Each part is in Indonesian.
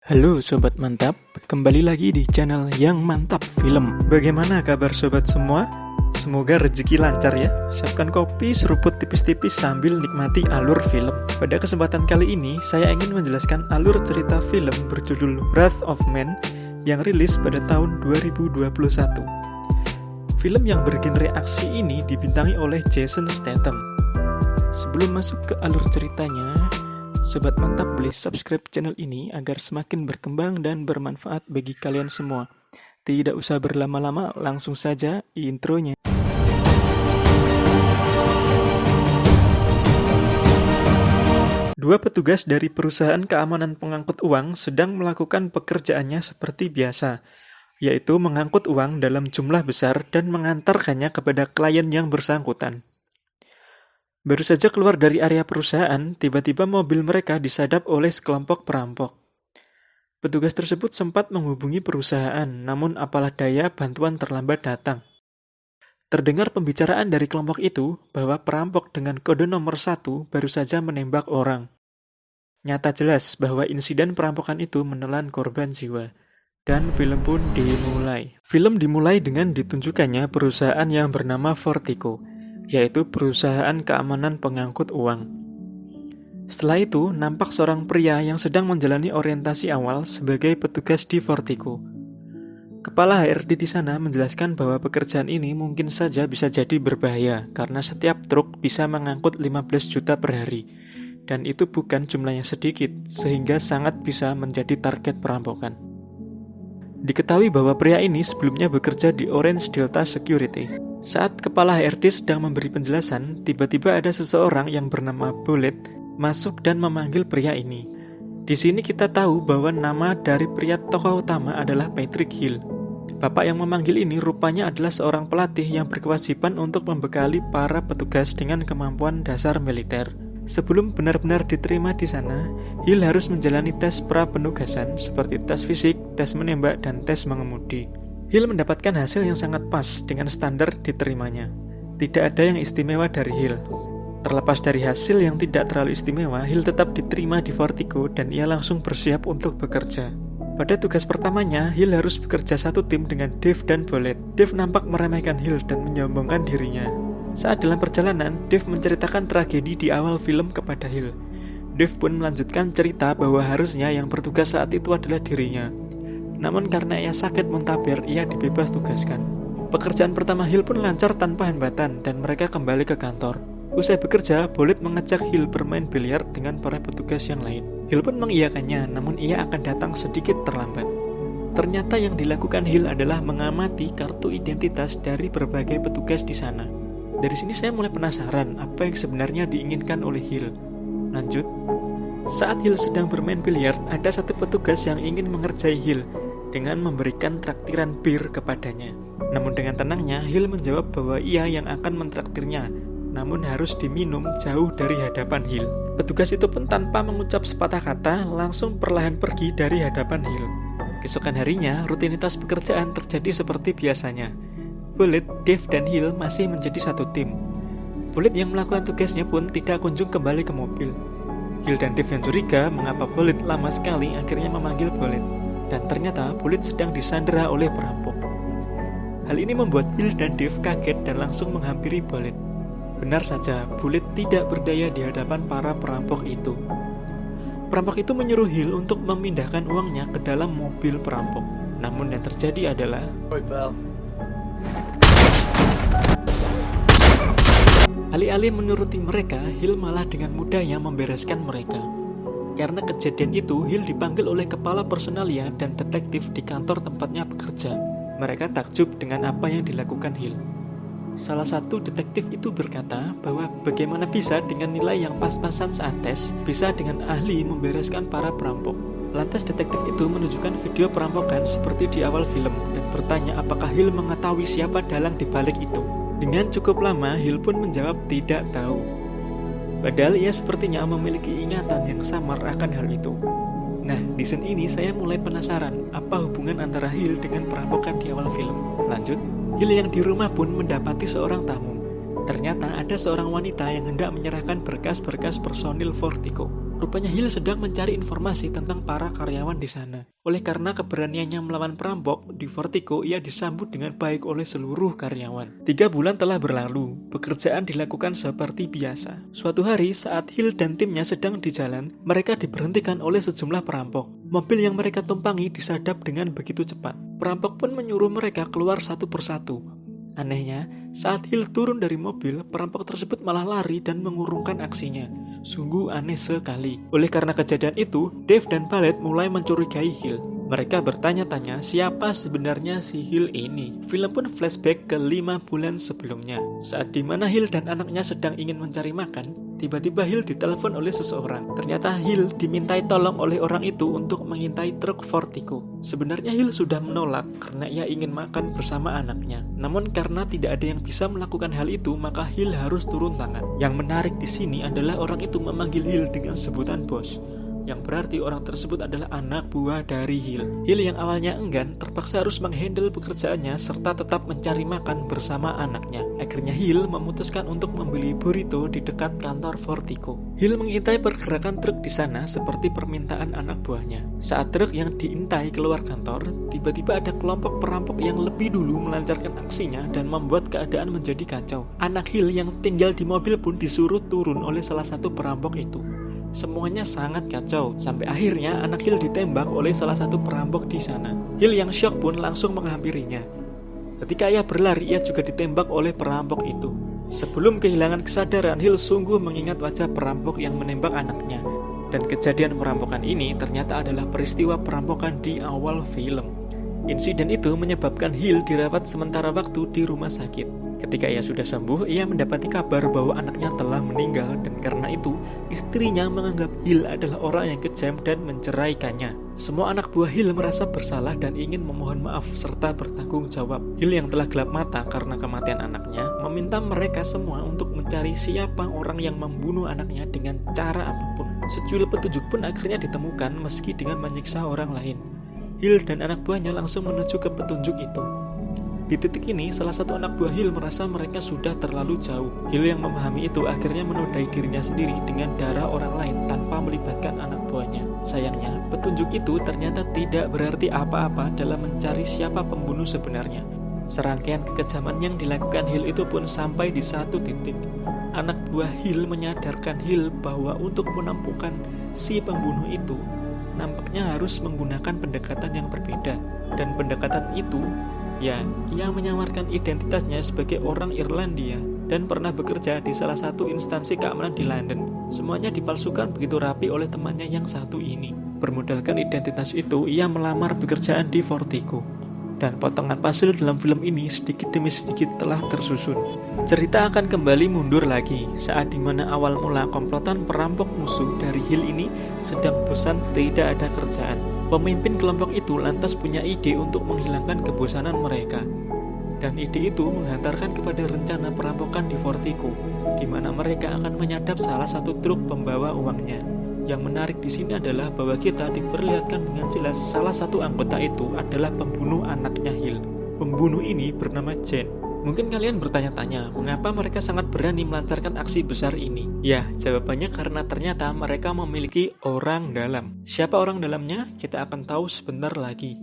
Halo Sobat Mantap, kembali lagi di channel Yang Mantap Film. Bagaimana kabar sobat semua? Semoga rezeki lancar ya. Siapkan kopi, seruput tipis-tipis sambil nikmati alur film. Pada kesempatan kali ini, saya ingin menjelaskan alur cerita film berjudul Wrath of Man yang rilis pada tahun 2021. Film yang bergenre aksi ini dibintangi oleh Jason Statham. Sebelum masuk ke alur ceritanya, Sobat Mantap please subscribe channel ini agar semakin berkembang dan bermanfaat bagi kalian semua. Tidak usah berlama-lama, langsung saja intronya. Dua petugas dari perusahaan keamanan pengangkut uang sedang melakukan pekerjaannya seperti biasa, yaitu mengangkut uang dalam jumlah besar dan mengantarkannya kepada klien yang bersangkutan. Baru saja keluar dari area perusahaan, tiba-tiba mobil mereka disadap oleh sekelompok perampok. Petugas tersebut sempat menghubungi perusahaan, namun apalah daya bantuan terlambat datang. Terdengar pembicaraan dari kelompok itu bahwa perampok dengan kode nomor 1 baru saja menembak orang. Nyata jelas bahwa insiden perampokan itu menelan korban jiwa. Dan film pun dimulai. Film dimulai dengan ditunjukkannya perusahaan yang bernama Vertigo, yaitu perusahaan keamanan pengangkut uang. Setelah itu, nampak seorang pria yang sedang menjalani orientasi awal sebagai petugas di Vertigo. Kepala HRD di sana menjelaskan bahwa pekerjaan ini mungkin saja bisa jadi berbahaya karena setiap truk bisa mengangkut 15 juta per hari, dan itu bukan jumlahnya sedikit, sehingga sangat bisa menjadi target perampokan. Diketahui bahwa pria ini sebelumnya bekerja di Orange Delta Security. Saat kepala HRD sedang memberi penjelasan, tiba-tiba ada seseorang yang bernama Bullet masuk dan memanggil pria ini. Di sini kita tahu bahwa nama dari pria tokoh utama adalah Patrick Hill. Bapak yang memanggil ini rupanya adalah seorang pelatih yang berkewajiban untuk membekali para petugas dengan kemampuan dasar militer. Sebelum benar-benar diterima di sana, Hill harus menjalani tes pra-penugasan seperti tes fisik, tes menembak, dan tes mengemudi. Hill mendapatkan hasil yang sangat pas dengan standar diterimanya. Tidak ada yang istimewa dari Hill. Terlepas dari hasil yang tidak terlalu istimewa, Hill tetap diterima di Vertigo dan ia langsung bersiap untuk bekerja. Pada tugas pertamanya, Hill harus bekerja satu tim dengan Dave dan Bullet. Dave nampak meremehkan Hill dan menyombongkan dirinya. Saat dalam perjalanan, Dave menceritakan tragedi di awal film kepada Hill. Dave pun melanjutkan cerita bahwa harusnya yang bertugas saat itu adalah dirinya. Namun karena ia sakit muntaber, ia dibebas tugaskan. Pekerjaan pertama Hill pun lancar tanpa hambatan dan mereka kembali ke kantor. Usai bekerja, Bullet mengajak Hill bermain biliar dengan para petugas yang lain. Hill pun mengiyakannya, namun ia akan datang sedikit terlambat. Ternyata yang dilakukan Hill adalah mengamati kartu identitas dari berbagai petugas di sana. Dari sini saya mulai penasaran apa yang sebenarnya diinginkan oleh Hill. Lanjut. Saat Hill sedang bermain biliar, ada satu petugas yang ingin mengerjai Hill dengan memberikan traktiran bir kepadanya. Namun dengan tenangnya, Hill menjawab bahwa ia yang akan mentraktirnya, namun harus diminum jauh dari hadapan Hill. Petugas itu pun tanpa mengucap sepatah kata, langsung perlahan pergi dari hadapan Hill. Keesokan harinya, rutinitas pekerjaan terjadi seperti biasanya. Bullet, Dave, dan Hill masih menjadi satu tim. Bullet yang melakukan tugasnya pun tidak kunjung kembali ke mobil. Hill dan Dave yang curiga mengapa Bullet lama sekali akhirnya memanggil Bullet. Dan ternyata Bullet sedang disandera oleh perampok. Hal ini membuat Hill dan Dave kaget dan langsung menghampiri Bullet. Benar saja, Bullet tidak berdaya di hadapan para perampok itu. Perampok itu menyuruh Hill untuk memindahkan uangnya ke dalam mobil perampok. Namun yang terjadi adalah alih-alih menuruti mereka, Hill malah dengan mudahnya membereskan mereka. Karena kejadian itu, Hill dipanggil oleh kepala personalia dan detektif di kantor tempatnya bekerja. Mereka takjub dengan apa yang dilakukan Hill. Salah satu detektif itu berkata bahwa bagaimana bisa dengan nilai yang pas-pasan saat tes, bisa dengan ahli membereskan para perampok. Lantas detektif itu menunjukkan video perampokan seperti di awal film dan bertanya apakah Hill mengetahui siapa dalang di balik itu. Dengan cukup lama, Hill pun menjawab tidak tahu. Padahal ia sepertinya memiliki ingatan yang samar akan hal itu. Nah, di scene ini saya mulai penasaran apa hubungan antara Hill dengan perampokan di awal film. Lanjut, Hill yang di rumah pun mendapati seorang tamu. Ternyata ada seorang wanita yang hendak menyerahkan berkas-berkas personil Vertigo. Rupanya Hill sedang mencari informasi tentang para karyawan di sana. Oleh karena keberaniannya melawan perampok, di Vertigo ia disambut dengan baik oleh seluruh karyawan. 3 bulan telah berlalu, pekerjaan dilakukan seperti biasa. Suatu hari saat Hill dan timnya sedang di jalan, mereka diberhentikan oleh sejumlah perampok. Mobil yang mereka tumpangi disadap dengan begitu cepat. Perampok pun menyuruh mereka keluar satu persatu. Anehnya, saat Hill turun dari mobil, perampok tersebut malah lari dan mengurungkan aksinya. Sungguh aneh sekali. Oleh karena kejadian itu, Dave dan Ballet mulai mencurigai Hill. Mereka bertanya-tanya siapa sebenarnya si Hill ini. Film pun flashback ke 5 bulan sebelumnya. Saat dimana Hill dan anaknya sedang ingin mencari makan, tiba-tiba Hill ditelepon oleh seseorang. Ternyata Hill dimintai tolong oleh orang itu untuk mengintai truk Vertigo. Sebenarnya Hill sudah menolak karena ia ingin makan bersama anaknya. Namun karena tidak ada yang bisa melakukan hal itu, maka Hill harus turun tangan. Yang menarik di sini adalah orang itu memanggil Hill dengan sebutan bos, yang berarti orang tersebut adalah anak buah dari Hill. Hill yang awalnya enggan terpaksa harus menghandle pekerjaannya serta tetap mencari makan bersama anaknya. Akhirnya Hill memutuskan untuk membeli burrito di dekat kantor Vertigo. Hill mengintai pergerakan truk di sana seperti permintaan anak buahnya. Saat truk yang diintai keluar kantor, tiba-tiba ada kelompok perampok yang lebih dulu melancarkan aksinya dan membuat keadaan menjadi kacau. Anak Hill yang tinggal di mobil pun disuruh turun oleh salah satu perampok itu. Semuanya sangat kacau, sampai akhirnya anak Hill ditembak oleh salah satu perampok di sana. Hill yang syok pun langsung menghampirinya. Ketika ia berlari, ia juga ditembak oleh perampok itu. Sebelum kehilangan kesadaran, Hill sungguh mengingat wajah perampok yang menembak anaknya. Dan kejadian perampokan ini ternyata adalah peristiwa perampokan di awal film. Insiden itu menyebabkan Hill dirawat sementara waktu di rumah sakit. Ketika ia sudah sembuh, ia mendapati kabar bahwa anaknya telah meninggal dan karena itu, istrinya menganggap Hill adalah orang yang kejam dan menceraikannya. Semua anak buah Hill merasa bersalah dan ingin memohon maaf serta bertanggung jawab. Hill yang telah gelap mata karena kematian anaknya, meminta mereka semua untuk mencari siapa orang yang membunuh anaknya dengan cara apapun. Secuil petunjuk pun akhirnya ditemukan meski dengan menyiksa orang lain. Hill dan anak buahnya langsung menuju ke petunjuk itu. Di titik ini, salah satu anak buah Hill merasa mereka sudah terlalu jauh. Hill yang memahami itu akhirnya menodai dirinya sendiri dengan darah orang lain tanpa melibatkan anak buahnya. Sayangnya, petunjuk itu ternyata tidak berarti apa-apa dalam mencari siapa pembunuh sebenarnya. Serangkaian kekejaman yang dilakukan Hill itu pun sampai di satu titik. Anak buah Hill menyadarkan Hill bahwa untuk menemukan si pembunuh itu, nampaknya harus menggunakan pendekatan yang berbeda. Dan pendekatan itu, ia menyamarkan identitasnya sebagai orang Irlandia dan pernah bekerja di salah satu instansi keamanan di London. Semuanya dipalsukan begitu rapi oleh temannya yang satu ini. Bermodalkan identitas itu, ia melamar pekerjaan di Vertigo. Dan potongan puzzle dalam film ini sedikit demi sedikit telah tersusun. Cerita akan kembali mundur lagi saat dimana awal mula komplotan perampok musuh dari Hill ini sedang bosan tidak ada kerjaan. Pemimpin kelompok itu lantas punya ide untuk menghilangkan kebosanan mereka. Dan ide itu menghantarkan kepada rencana perampokan di Vertigo, di mana mereka akan menyadap salah satu truk pembawa uangnya. Yang menarik di sini adalah bahwa kita diperlihatkan dengan jelas salah satu anggota itu adalah pembunuh anaknya Hill. Pembunuh ini bernama Jane. Mungkin kalian bertanya-tanya, mengapa mereka sangat berani melancarkan aksi besar ini? Ya, jawabannya karena ternyata mereka memiliki orang dalam. Siapa orang dalamnya? Kita akan tahu sebentar lagi.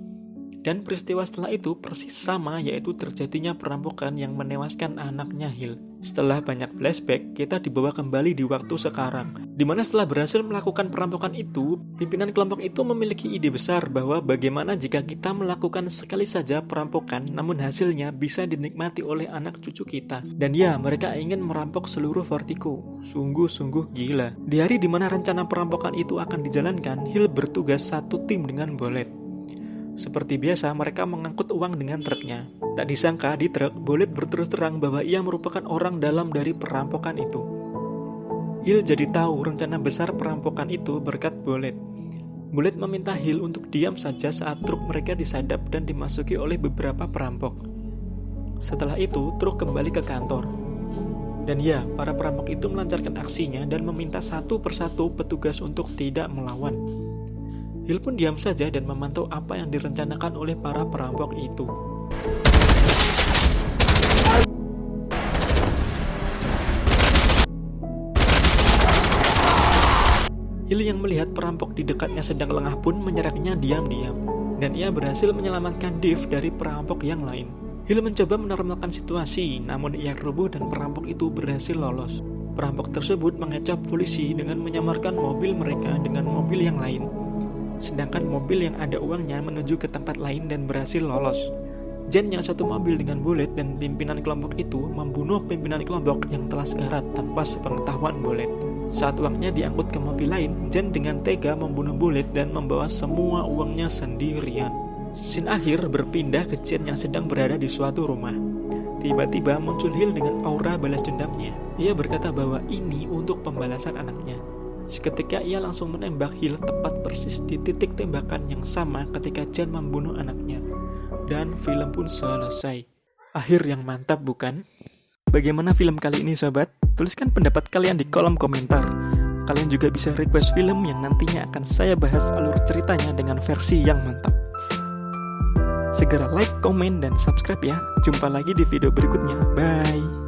Dan peristiwa setelah itu persis sama, yaitu terjadinya perampokan yang menewaskan anaknya Hill. Setelah banyak flashback, kita dibawa kembali di waktu sekarang, di mana setelah berhasil melakukan perampokan itu, pimpinan kelompok itu memiliki ide besar bahwa bagaimana jika kita melakukan sekali saja perampokan, namun hasilnya bisa dinikmati oleh anak cucu kita. Dan ya, mereka ingin merampok seluruh Vertigo. Sungguh-sungguh gila. Di hari di mana rencana perampokan itu akan dijalankan, Hill bertugas satu tim dengan Ballet. Seperti biasa, mereka mengangkut uang dengan truknya. Tak disangka di truk, Ballet berterus terang bahwa ia merupakan orang dalam dari perampokan itu. Hill jadi tahu rencana besar perampokan itu berkat Ballet. Ballet meminta Hill untuk diam saja saat truk mereka disadap dan dimasuki oleh beberapa perampok. Setelah itu, truk kembali ke kantor. Dan ya, para perampok itu melancarkan aksinya dan meminta satu persatu petugas untuk tidak melawan. Hill pun diam saja dan memantau apa yang direncanakan oleh para perampok itu. Hill yang melihat perampok di dekatnya sedang lengah pun menyerangnya diam-diam, dan ia berhasil menyelamatkan Dave dari perampok yang lain. Hill mencoba menormalkan situasi, namun ia rubuh dan perampok itu berhasil lolos. Perampok tersebut mengecoh polisi dengan menyamarkan mobil mereka dengan mobil yang lain, sedangkan mobil yang ada uangnya menuju ke tempat lain dan berhasil lolos. Jen yang satu mobil dengan Bullet dan pimpinan kelompok itu membunuh pimpinan kelompok yang telah sekarat tanpa sepengetahuan Bullet. Saat uangnya diangkut ke mobil lain, Jen dengan tega membunuh Bullet dan membawa semua uangnya sendirian. Scene akhir berpindah ke Jen yang sedang berada di suatu rumah. Tiba-tiba muncul Hill dengan aura balas dendamnya. Ia berkata bahwa ini untuk pembalasan anaknya. Seketika ia langsung menembak Hill tepat persis di titik tembakan yang sama ketika Jen membunuh anaknya. Dan film pun selesai. Akhir yang mantap, bukan? Bagaimana film kali ini, sobat? Tuliskan pendapat kalian di kolom komentar. Kalian juga bisa request film yang nantinya akan saya bahas alur ceritanya dengan versi yang mantap. Segera like, komen, dan subscribe ya. Jumpa lagi di video berikutnya. Bye!